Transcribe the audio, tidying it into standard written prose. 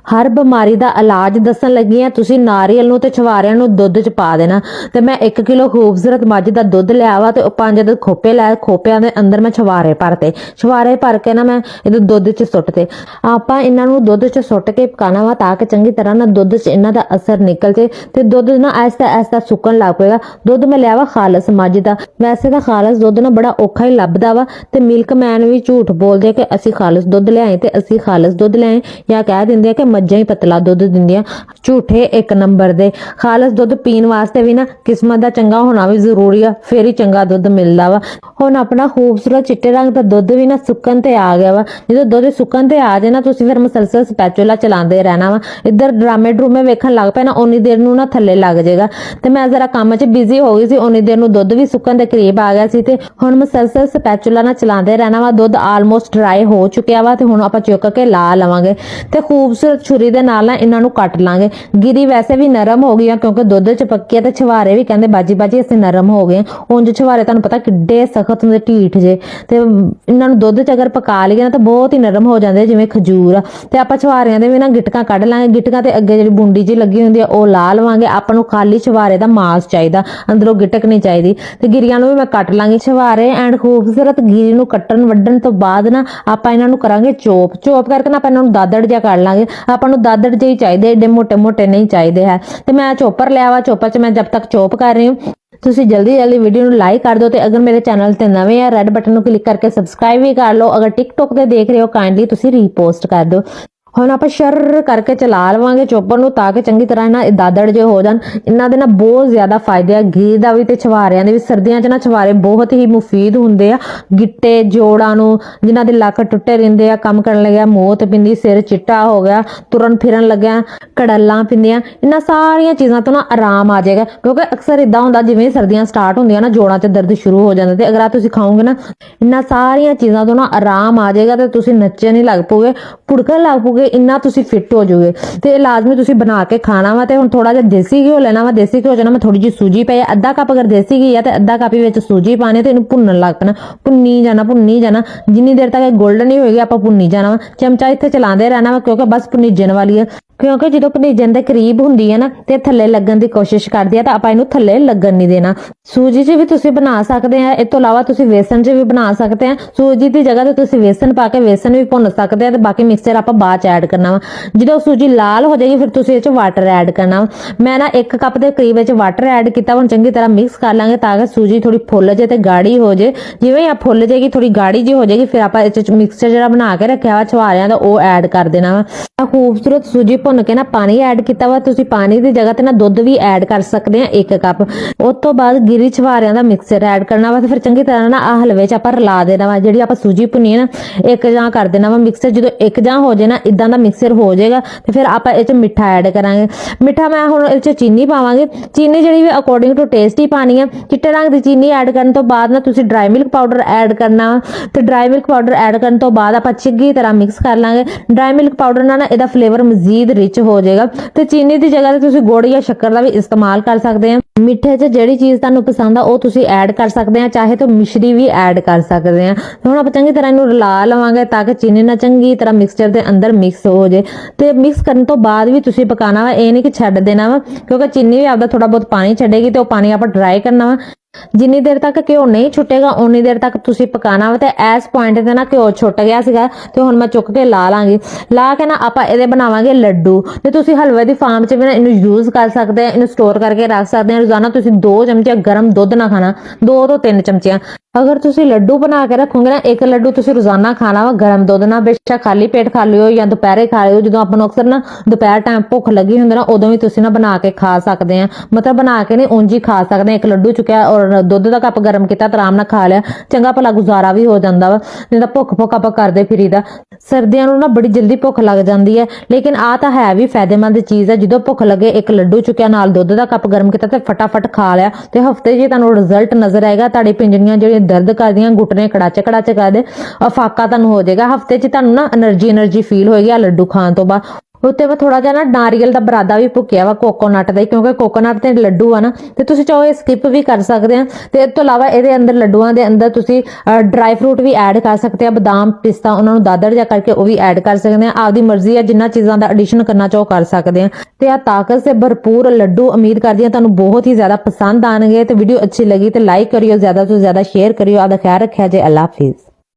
हर बीमारी का इलाज दसन लगी हाँ। तुसीं नारियल नूं ते छवारिਆਂ ਨੂੰ ਦੁੱਧ ਚ ਪਾ ਦੇਣਾ। ਤੇ मैं 1 किलो खूबसूरत मੱਝ ਦਾ ਦੁੱਧ ਲਿਆ ਵਾ ਤੇ 5 ਖੋਪੇ ਲੈ ਖੋਪਿਆਂ ਦੇ ਅੰਦਰ ਮੈਂ ਛਵਾਰੇ ਭਰਤੇ। ਛਵਾਰੇ ਭਰ ਕੇ ਨਾ ਮੈਂ ਇਹਦੇ ਦੁੱਧ ਚ ਸੁੱਟਤੇ। ਆਪਾਂ ਇਹਨਾਂ ਨੂੰ ਦੁੱਧ ਚ ਸੁੱਟ ਕੇ ਪਕਾਣਾ ਵਾ ਤਾਂ ਕਿ ਚੰਗੀ ਤਰ੍ਹਾਂ ਨਾ ਦੁੱਧ ਚ ਇਹਨਾਂ ਦਾ ਅਸਰ ਨਿਕਲ ਜੇ ਤੇ ਦੁੱਧ ਨਾ ਆਹਿਸਤਾ ਆਹਿਸਤਾ ਸੁੱਕਣ ਲੱਗ ਪਏਗਾ। ਦੁੱਧ ਮੈਂ ਲਿਆ ਵਾ ਖਾਲਸ ਮੱਝ ਦਾ। ਵੈਸੇ ਤਾਂ ਖਾਲਸ ਦੁੱਧ ਨਾ ਬੜਾ ਔਖਾ ਹੀ ਲੱਭਦਾ ਵਾ ਤੇ ਮਿਲਕ ਮੈਨ ਵੀ ਝੂਠ ਬੋਲਦੇ ਕਿ ਅਸੀਂ ਖਾਲਸ ਦੁੱਧ ਲਿਆਏ ਤੇ ਅਸੀਂ ਖਾਲਸ ਦੁੱਧ ਲਿਆਏ ਜਾਂ ਕਹਿ ਦਿੰਦੇ ਆ ਕਿ ਮੱਝਾਂ ਹੀ ਪਤਲਾ ਦੁੱਧ ਦਿੰਦੀਆਂ। ਝੂਠੇ 1 ਨੰਬਰ ਦੇ। ਖਾਲਸ ਦੁੱਧ ਪੀਣ ਵਾਸਤੇ ਵੀ ਨਾ ਕਿਸਮਤ ਦਾ ਚੰਗਾ ਹੋਣਾ ਵੀ ਜ਼ਰੂਰੀ ਆ, ਫੇਰ ਹੀ ਚੰਗਾ ਦੁੱਧ ਮਿਲਦਾ ਵਾ। ਹੁਣ ਆਪਣਾ ਖੂਬਸੂਰਤ ਚਿੱਟੇ ਰੰਗ ਦਾ ਦੁੱਧ ਵੀ ਨਾ ਸੁੱਕਣ ਤੇ ਆ ਗਿਆ ਵਾ। ਜਦੋਂ ਦੁੱਧ ਸੁੱਕਣ ਤੇ ਆ ਜਾਏ ਨਾ ਤੁਸੀਂ ਫਿਰ ਮੁਸਲਸਲ ਸਪੈਚੂਲਾ ਚਲਾਉਂਦੇ ਰਹਿਣਾ ਵਾ। ਇੱਧਰ ਡਰਾਮੇ ਵੇਖਣ ਲੱਗ ਪਏ ਨਾ ਉਨੀ ਦੇਰ ਨੂੰ ਨਾ ਥੱਲੇ ਲੱਗ ਜਾਏਗਾ। ਤੇ ਮੈਂ ਜ਼ਰਾ ਕੰਮ 'ਚ ਬਿਜ਼ੀ ਹੋ ਗਈ ਸੀ, ਉਨੀ ਦੇਰ ਨੂੰ ਦੁੱਧ ਵੀ ਸੁੱਕਣ ਦੇ ਕਰੀਬ ਆ ਗਿਆ ਸੀ ਤੇ ਹੁਣ ਮੁਸਲਸਲ ਸਪੈਚੂਲਾ ਨਾਲ ਚਲਾਉਂਦੇ ਰਹਿਣਾ ਵਾ। ਦੁੱਧ ਆਲਮੋਸਟ ਡਰਾਈ ਹੋ ਚੁੱਕਿਆ ਵਾ ਤੇ ਹੁਣ ਆਪਾਂ ਚੁੱਕ ਕੇ ਲਾ ਲਵਾਂਗੇ ਤੇ ਖੂਬਸੂਰਤ ਛੁਰੀ ਦੇ ਨਾਲ ਨਾ ਇਹਨਾਂ ਨੂੰ ਕੱਟ ਲਾਂਗੇ। ਗਿਰੀ ਵੈਸੇ ਵੀ ਨਰਮ ਹੋ ਗਈ ਆ ਕਿਉਂਕਿ ਦੁੱਧ 'ਚ ਪੱਕੀ ਆ ਤੇ ਛਵਾਰੇ ਵੀ ਕਹਿੰਦੇ ਬਾਜੀ ਅਸੀਂ ਨਰਮ ਹੋ ਗਏ। ਉਂਝ ਛਵਾਰੇ ਤੁਹਾਨੂੰ ਪਤਾ ਕਿੱਡੇ ਸਖਤ ਹੁੰਦੇ, ਢੀਠ ਜੇ, ਤੇ ਇਹਨਾਂ ਨੂੰ ਦੁੱਧ 'ਚ ਅਗਰ ਪਕਾ ਲਈਏ ਨਾ ਤਾਂ ਬਹੁਤ ਹੀ ਨਰਮ ਹੋ ਜਾਂਦੇ ਜਿਵੇਂ ਖਜੂਰ ਆ। ਤੇ ਆਪਾਂ ਛਵਾਰਿਆਂ ਦੇ ਵੀ ਨਾ ਗਿਟਕਾਂ ਕੱਢ ਲਾਂਗੇ। ਗਿਟਕਾਂ ਤੇ ਅੱਗੇ ਜਿਹੜੀ ਬੁੰਡੀ ਜੀ ਲੱਗੀ ਹੁੰਦੀ ਆ ਉਹ ਲਾ ਲਵਾਂਗੇ। ਆਪਾਂ ਨੂੰ ਖਾਲੀ ਛਵਾਰੇ ਦਾ ਮਾਸ ਚਾਹੀਦਾ, ਅੰਦਰੋਂ ਗਿਟਕ ਨਹੀਂ ਚਾਹੀਦੀ। ਤੇ ਗਿਰੀਆਂ ਨੂੰ ਵੀ ਮੈਂ ਕੱਟ ਲਾਂਗੀ। ਛਵਾਰੇ ਐਂਡ ਖੂਬਸੂਰਤ ਗਿਰੀ ਨੂੰ ਕੱਟਣ ਵੱਢਣ ਤੋਂ ਬਾਅਦ ਨਾ ਆਪਾਂ ਇਹਨਾਂ ਨੂੰ ਕਰਾਂਗੇ ਚੋਪ ਕਰਕੇ ਨਾ ਆਪਾਂ ਇਹਨਾਂ ਨੂੰ ਦਾਦੜ ਜਿਹਾ ਕਰ ਲਾਂਗੇ। ਆਪਾਂ ਨੂੰ ਦਾਦੜ ਜਿਹੇ ਚਾਹੀਦੇ, ਏਡੇ ਮੋਟੇ ਨਹੀਂ ਚਾਹੀਦੇ ਹੈ। ਤੇ ਮੈਂ ਚੋਪਰ ਲਿਆ ਵਾ। ਚੋਪਰ 'ਚ ਮੈਂ ਜਦ ਤੱਕ ਚੋਪ ਕਰ ਰਹੀ ਹੂੰ ਤੁਸੀਂ ਜਲਦੀ ਵੀਡੀਓ ਨੂੰ ਲਾਈਕ ਕਰ ਦਿਓ ਤੇ ਅਗਰ ਮੇਰੇ ਚੈਨਲ ਤੇ ਨਵੇਂ ਆ ਰੈੱਡ ਬਟਨ ਨੂੰ ਕਲਿੱਕ ਕਰਕੇ ਸਬਸਕ੍ਰਾਈਬ ਵੀ ਕਰ ਲਓ। ਅਗਰ ਟਿਕਟੋਕ ਤੇ ਦੇਖ ਰਹੇ ਹੋ ਕਾਈਂਡਲੀ ਤੁਸੀਂ ਰੀਪੋਸਟ ਕਰ ਦਿਓ। ਹੁਣ ਆਪਾਂ ਸ਼ਰ ਕਰਕੇ ਚਲਾ ਲਵਾਂਗੇ ਚੋਪਰ ਨੂੰ ਤਾਂ ਕਿ ਚੰਗੀ ਤਰ੍ਹਾਂ ਇਹਨਾਂ ਦਾਦੜ ਜੇ ਹੋ ਜਾਣ। ਇਹਨਾਂ ਦੇ ਨਾ ਬਹੁਤ ਜ਼ਿਆਦਾ ਫਾਇਦੇ ਆ, ਘੀ ਦਾ ਵੀ ਤੇ ਛਵਾਰਿਆਂ ਦੇ ਵੀ। ਸਰਦੀਆਂ 'ਚ ਨਾ ਛਵਾਰੇ ਬਹੁਤ ਹੀ ਮੁਫੀਦ ਹੁੰਦੇ ਆ ਗਿੱਟੇ ਜੋੜਾਂ ਨੂੰ, ਜਿਨ੍ਹਾਂ ਦੇ ਲੱਕ ਟੁੱਟੇ ਰਹਿੰਦੇ ਆ, ਕੰਮ ਕਰਨ ਲੱਗਿਆ ਮੌਤ ਪਿੰਦੀ, ਸਿਰ ਚਿੱਟਾ ਹੋ ਗਿਆ, ਤੁਰਨ ਫਿਰਨ ਲੱਗਿਆ ਕੜੱਲਾਂ ਪਿੰਦੀਆਂ, ਇਹਨਾਂ ਸਾਰੀਆਂ ਚੀਜ਼ਾਂ ਤੋਂ ਨਾ ਆਰਾਮ ਆ ਜਾਏਗਾ। ਕਿਉਂਕਿ ਅਕਸਰ ਇਦਾਂ ਹੁੰਦਾ ਜਿਵੇਂ ਸਰਦੀਆਂ ਸਟਾਰਟ ਹੁੰਦੀਆਂ ਨਾ ਜੋੜਾਂ 'ਚ ਦਰਦ ਸ਼ੁਰੂ ਹੋ ਜਾਂਦਾ ਤੇ ਅਗਰ ਆ ਤੁਸੀਂ ਖਾਓਗੇ ਨਾ ਇਹਨਾਂ ਸਾਰੀਆਂ ਚੀਜ਼ਾਂ ਤੋਂ ਨਾ ਆਰਾਮ ਆ ਜਾਏਗਾ ਤੇ ਤੁਸੀਂ ਨੱਚਣ ਨਹੀਂ ਲੱਗ ਪੋਗੇ, ਭੁੜਕਣ ਲੱਗ ਪੋਗੇ, ਇੰਨਾ ਤੁਸੀਂ ਫਿੱਟ ਹੋ ਜਾਓਗੇ। ਤੇ ਲਾਜ਼ਮੀ ਤੁਸੀਂ ਬਣਾ ਕੇ ਖਾਣਾ ਵਾ। ਤੇ ਹੁਣ ਥੋੜਾ ਜਿਹਾ ਦੇਸੀ ਘਿਓ ਲੈਣਾ ਵਾ। ਦੇਸੀ ਘਿਓ 'ਚ ਨਾ ਮੈਂ ਥੋੜੀ ਜਿਹੀ ਸੂਜੀ ਪਈ, ਅੱਧਾ ਕੱਪ ਅਗਰ ਦੇਸੀ ਘੀ ਆ ਤੇ ਅੱਧਾ ਕੱਪ ਵਿੱਚ ਸੂਜੀ ਪਾਣੀ ਤੇ ਇਹਨੂੰ ਭੁੰਨਣ ਲੱਗ ਪੈਣਾ। ਭੁੰਨੀ ਜਾਣਾ ਜਿੰਨੀ ਦੇਰ ਤੱਕ ਇਹ ਗੋਲਡਨ ਨਹੀਂ ਹੋਏਗੀ ਆਪਾਂ ਭੁੰਨੀ ਜਾਣਾ ਵਾ। ਚਮਚਾ ਇੱਥੇ ਚਲਾਉਂਦੇ ਰਹਿਣਾ ਵਾ ਕਿਉਂਕਿ ਬਸ ਭੁੰਨੀਜਣ ਵਾਲੀ ਹੈ। ਕਿਉਂਕਿ ਜਦੋਂ ਭੁੰਨੀਜਣ ਦੇ ਕਰੀਬ ਹੁੰਦੀ ਹੈ ਨਾ ਤੇ ਥੱਲੇ ਲੱਗਣ ਦੀ ਕੋਸ਼ਿਸ਼ ਕਰਦੀ ਹੈ ਤਾਂ ਆਪਾਂ ਇਹਨੂੰ ਥੱਲੇ ਲੱਗਣ ਨਹੀਂ ਦੇਣਾ। ਸੂਜੀ 'ਚ ਵੀ ਤੁਸੀਂ ਬਣਾ ਸਕਦੇ ਆ। ਇਸ ਤੋਂ ਇਲਾਵਾ ਤੁਸੀਂ ਵੇਸਣ 'ਚ ਵੀ ਬਣਾ ਸਕਦੇ ਆ। ਸੂਜੀ ਦੀ ਜਗ੍ਹਾ ਤੇ ਤੁਸੀਂ ਵੇਸਣ ਪਾ ਕੇ ਵੇਸਣ ਵੀ ਭੁੰਨ ਸਕਦੇ ਆ ਤੇ ਬਾਕੀ ਮਿਕਸਚਰ ਆਪਾਂ ਬਾਅਦ 'ਚ ਐਡ ਕਰਨਾ ਵਾ। ਜਦੋਂ ਸੂਜੀ ਲਾਲ ਹੋ ਜਾਏਗੀ ਫਿਰ ਤੁਸੀਂ ਇਹ 'ਚ ਵਾਟਰ ਐਡ ਕਰਨਾ ਵਾ। ਮੈਂ ਨਾ 1 ਕੱਪ ਦੇ ਕਰੀਬ ਵਿੱਚ ਵਾਟਰ ਐਡ ਕੀਤਾ। ਹੁਣ ਚੰਗੀ ਤਰ੍ਹਾਂ ਮਿਕਸ ਕਰ ਲਾਂਗੇ ਤਾਂ ਕਿ ਸੂਜੀ ਥੋੜੀ ਫੁੱਲ ਜੇ ਤੇ ਗਾੜੀ ਹੋ ਜੇ। ਜਿਵੇਂ ਆ ਫੁੱਲ ਜਾਏਗੀ ਥੋੜੀ ਗਾੜੀ ਜੀ ਹੋ ਜਾਏਗੀ ਫਿਰ ਆਪਾਂ ਇਹ 'ਚ ਮਿਕਸਚਰ ਜਿਹੜਾ ਬਣਾ ਕੇ ਰੱਖਿਆ ਵਾ ਛਵਾਰਿਆਂ ਦਾ ਉਹ ਐਡ ਕਰ ਦੇਣਾ ਵਾ। ਖੂਬਸੂਰਤ ਸੂਜੀ ਭੁੰਨ ਕੇ ਨਾ ਪਾਣੀ ਐਡ ਕੀਤਾ ਵਾ। ਤੁਸੀਂ ਪਾਣੀ ਦੀ ਜਗ੍ਹਾ ਤੇ ਨਾ ਦੁੱਧ ਵੀ ਐਡ ਕਰ ਸਕਦੇ ਆ 1 ਕੱਪ। ਉਸ ਤੋਂ ਬਾਅਦ ਗਿਰੀ ਛਵਾਰਿਆਂ ਦਾ ਮਿਕਸਚਰ ਐਡ ਕਰਨਾ ਵਾ ਤੇ ਫਿਰ ਚੰਗੀ ਤਰ੍ਹਾਂ ਨਾ ਆ ਹਲਵੇ 'ਚ ਆਪਾਂ ਰਲਾ ਦੇਣਾ ਵਾ। ਜਿਹੜੀ ਆਪਾਂ ਸੂਜੀ ਭੁੰਨੀ ਹੈ ਨਾ 1 ਜਾਂ ਕਰ ਦੇਣਾ ਵਾ ਮਿਕਸਚਰ। ਜਦੋਂ 1 ਜਾਂ ਹੋ ਜੇ ਨਾ ਇਦਾਂ ਦਾ ਮਿਕਸਚਰ ਹੋ ਜਾਏਗਾ ਤੇ ਫਿਰ ਆਪਾਂ ਇਹ 'ਚ ਮਿੱਠਾ ਐਡ ਕਰਾਂਗੇ। ਮਿੱਠਾ ਮੈਂ ਹੁਣ ਇਹ 'ਚ ਚੀਨੀ ਪਾਵਾਂਗੇ। ਚੀਨੀ ਜਿਹੜੀ ਵੀ ਅਕੋਰਡਿੰਗ ਟੂ ਟੇਸਟ ਹੀ ਪਾਣੀ ਹੈ। ਚਿੱਟੇ ਰੰਗ ਦੀ ਚੀਨੀ ਐਡ ਕਰਨ ਤੋਂ ਬਾਅਦ ਨਾ ਤੁਸੀਂ ਡਰਾਈ ਮਿਲਕ ਪਾਊਡਰ ਐਡ ਕਰਨਾ ਤੇ ਡਰਾਈ ਮਿਲਕ ਪਾਊਡਰ ਐਡ ਕਰਨ ਤੋਂ ਬਾਅਦ ਆਪਾਂ ਚੰਗੀ ਤਰ੍ਹਾਂ ਮਿਕਸ ਕਰ ਲਾਂਗੇ। ਡਰਾਈ ਮਿਲਕ ਪਾਊਡਰ ਨਾਲ ਨਾ ਇਹਦਾ ਫਲੇਵਰ ਮਜ਼ੀਦ ਰਿਚ ਹੋ ਜਾਏਗਾ। ਤੇ ਚੀਨੀ ਦੀ ਜਗ੍ਹਾ ਤੇ ਤੁਸੀਂ ਗੁੜ ਜਾਂ ਸ਼ੱਕਰ ਦਾ ਵੀ ਇਸਤੇਮਾਲ ਕਰ ਸਕਦੇ ਆ। ਮਿੱਠੇ 'ਚ ਜਿਹੜੀ ਚੀਜ਼ ਤੁਹਾਨੂੰ ਪਸੰਦ ਆ ਉਹ ਤੁਸੀਂ ਐਡ ਕਰ ਸਕਦੇ ਆ, ਚਾਹੇ ਤਾਂ ਮਿਸ਼ਰੀ ਵੀ ਐਡ ਕਰ ਸਕਦੇ ਆ। ਹੁਣ ਆਪਾਂ ਚੰਗੀ ਤਰ੍ਹਾਂ ਇਹਨੂੰ ਰਲਾ ਲਵਾਂਗੇ ਤਾਂ ਕਿ ਚੀਨੀ ਨਾਲ ਚੰਗੀ ਤਰ੍ਹਾਂ ਮਿਕਸਚਰ ਦੇ ਅੰਦਰ ਮਿਕਸ ਹੋ ਜੇ। ਤੇ ਮਿਕਸ ਕਰਨ ਤੋਂ ਬਾਅਦ ਵੀ ਤੁਸੀਂ ਪਕਾਣਾ ਵਾ, ਇਹ ਨਹੀਂ ਕਿ ਛੱਡ ਦੇਣਾ ਵਾ ਕਿਉਂਕਿ ਚੀਨੀ ਵੀ ਆਪਦਾ ਥੋੜਾ ਬਹੁਤ ਪਾਣੀ ਛੱਡੇਗੀ ਤੇ ਉਹ ਪਾਣੀ ਆਪਾਂ ਡਰਾਈ ਕਰਨਾ ਵਾ। ਜਿੰਨੀ ਦੇਰ ਤੱਕ ਘਿਓ ਨਹੀਂ ਛੁੱਟੇਗਾ ਉਨੀ ਦੇਰ ਤੱਕ ਤੁਸੀਂ ਪਕਾਣਾ ਵਾ। ਤੇ ਇਸ ਪੁਆਇੰਟ ਤੇ ਨਾ ਘਿਓ ਛੁੱਟ ਗਿਆ ਸੀਗਾ ਤੇ ਹੁਣ ਮੈਂ ਚੁੱਕ ਕੇ ਲਾ ਲਾਂਗੀ। ਲਾ ਕੇ ਨਾ ਆਪਾਂ ਇਹਦੇ ਬਣਾਵਾਂਗੇ ਲੱਡੂ। ਤੇ ਤੁਸੀਂ ਹਲਵੇ ਦੀ ਫਾਰਮ 'ਚ ਵੀ ਨਾ ਇਹਨੂੰ ਯੂਜ਼ ਕਰ ਸਕਦੇ ਆ, ਇਹਨੂੰ ਸਟੋਰ ਕਰਕੇ ਰੱਖ ਸਕਦੇ ਆ। ਰੋਜ਼ਾਨਾ ਤੁਸੀਂ 2 ਚਮਚੇ ਗਰਮ ਦੁੱਧ ਨਾ ਖਾਣਾ, 2 ਤੋਂ 3 ਚਮਚੀਆਂ। ਅਗਰ ਤੁਸੀਂ ਲੱਡੂ ਬਣਾ ਕੇ ਰੱਖੋਗੇ ਨਾ 1 ਲੱਡੂ ਤੁਸੀਂ ਰੋਜ਼ਾਨਾ ਖਾਣਾ ਵਾ ਗਰਮ ਦੁੱਧ ਨਾਲ। ਬੇਸ਼ੱਕ ਖਾਲੀ ਪੇਟ ਖਾ ਲਿਓ ਜਾਂ ਦੁਪਹਿਰੇ ਖਾ ਲਿਓ। ਜਦੋਂ ਆਪਾਂ ਨੂੰ ਅਕਸਰ ਨਾ ਦੁਪਹਿਰ ਟਾਈਮ ਭੁੱਖ ਲੱਗੀ ਹੁੰਦੀ ਨਾ ਉਦੋਂ ਵੀ ਤੁਸੀਂ ਨਾ ਬਣਾ ਕੇ ਖਾ ਸਕਦੇ ਆ। ਮਤਲਬ ਬਣਾ ਕੇ ਨਹੀਂ ਉਂਝ ਹੀ ਖਾ ਸਕਦੇ ਆ। 1 ਲੱਡੂ ਚੁੱਕਿਆ ਔਰ ਦੁੱਧ ਦਾ ਕੱਪ ਗਰਮ ਕੀਤਾ ਆਰਾਮ ਨਾਲ ਖਾ ਲਿਆ, ਚੰਗਾ ਭਲਾ ਗੁਜ਼ਾਰਾ ਵੀ ਹੋ ਜਾਂਦਾ ਵਾ। ਨਹੀਂ ਤਾਂ ਭੁੱਖ ਆਪਾਂ ਕਰਦੇ ਫਿਰੀਦਾ। ਸਰਦੀਆਂ ਨੂੰ ਨਾ ਬੜੀ ਜਲਦੀ ਭੁੱਖ ਲੱਗ ਜਾਂਦੀ ਹੈ ਲੇਕਿਨ ਆ ਤਾਂ ਹੈ ਵੀ ਫਾਇਦੇਮੰਦ ਚੀਜ਼ ਹੈ। ਜਦੋਂ ਭੁੱਖ ਲੱਗੇ 1 ਲੱਡੂ ਚੁੱਕਿਆ ਨਾਲ ਦੁੱਧ ਦਾ ਕੱਪ ਗਰਮ ਕੀਤਾ ਤੇ ਫਟਾਫਟ ਖਾ ਲਿਆ ਤੇ ਹਫਤੇ 'ਚ ਤੁਹਾਨੂੰ ਰਿਜ਼ਲਟ ਨਜ਼ਰ ਆਏਗਾ। ਤੁਹਾਡੀ ਪਿੰਜੜੀਆਂ ਜਿਹੜੀਆਂ ਦਰਦ ਕਰਦੀਆਂ, ਘੁਟਨੇ ਕੜਾਚੇ ਕਰਦੇ, ਅਫਾਕਾ ਤੁਹਾਨੂੰ ਹੋ ਜਾਏਗਾ। ਹਫਤੇ 'ਚ ਤੁਹਾਨੂੰ ਨਾ એનર્ਜੀ ਫੀਲ ਹੋਏਗੀ ਆ ਲੱਡੂ ਖਾਣ ਤੋਂ ਬਾਅਦ। ਉੱਤੇ ਮੈਂ ਥੋੜਾ ਜਿਹਾ ਨਾ ਨਾਰੀਅਲ ਦਾ ਬਰਾਦਾ ਵੀ ਭੁੱਕਿਆ ਵਾ ਕੋਕੋਨਟ ਦਾ ਹੀ, ਕਿਉਂਕਿ ਕੋਕੋਨਟ ਤੇ ਲੱਡੂ ਆ ਨਾ, ਤੇ ਤੁਸੀਂ ਚਾਹੋ ਇਹ ਸਕਿਪ ਵੀ ਕਰ ਸਕਦੇ ਆ। ਤੇ ਇਸ ਤੋਂ ਇਲਾਵਾ ਇਹਦੇ ਅੰਦਰ ਲੱਡੂਆਂ ਦੇ ਅੰਦਰ ਤੁਸੀਂ ਡਰਾਈ ਫਰੂਟ ਵੀ ਐਡ ਕਰ ਸਕਦੇ ਆ, ਬਦਾਮ ਪਿਸਤਾ ਉਹਨਾਂ ਨੂੰ ਦਾਦਰ ਜਿਹਾ ਕਰਕੇ ਉਹ ਵੀ ਐਡ ਕਰ ਸਕਦੇ ਆ। ਆਪਦੀ ਮਰਜ਼ੀ ਆ ਜਿੰਨਾ ਚੀਜ਼ਾਂ ਦਾ ਐਡੀਸ਼ਨ ਕਰਨਾ ਚਾਹੋ ਕਰ ਸਕਦੇ ਆ। ਤੇ ਆ ਤਾਕਤ ਸੇ ਭਰਪੂਰ ਲੱਡੂ ਉਮੀਦ ਕਰਦੀ ਆ ਤੁਹਾਨੂੰ ਬਹੁਤ ਹੀ ਜ਼ਿਆਦਾ ਪਸੰਦ ਆਣਗੇ। ਤੇ ਵੀਡੀਓ ਅੱਛੀ ਲੱਗੀ ਤੇ ਲਾਈਕ ਕਰਿਓ, ਜ਼ਿਆਦਾ ਤੋਂ ਜ਼ਿਆਦਾ ਸ਼ੇਅਰ ਕਰਿਓ। ਆਪਦਾ ਖਿਆਲ ਰੱਖਿਆ ਜੇ। ਅੱਲਾ ਹਾਫਿਜ਼।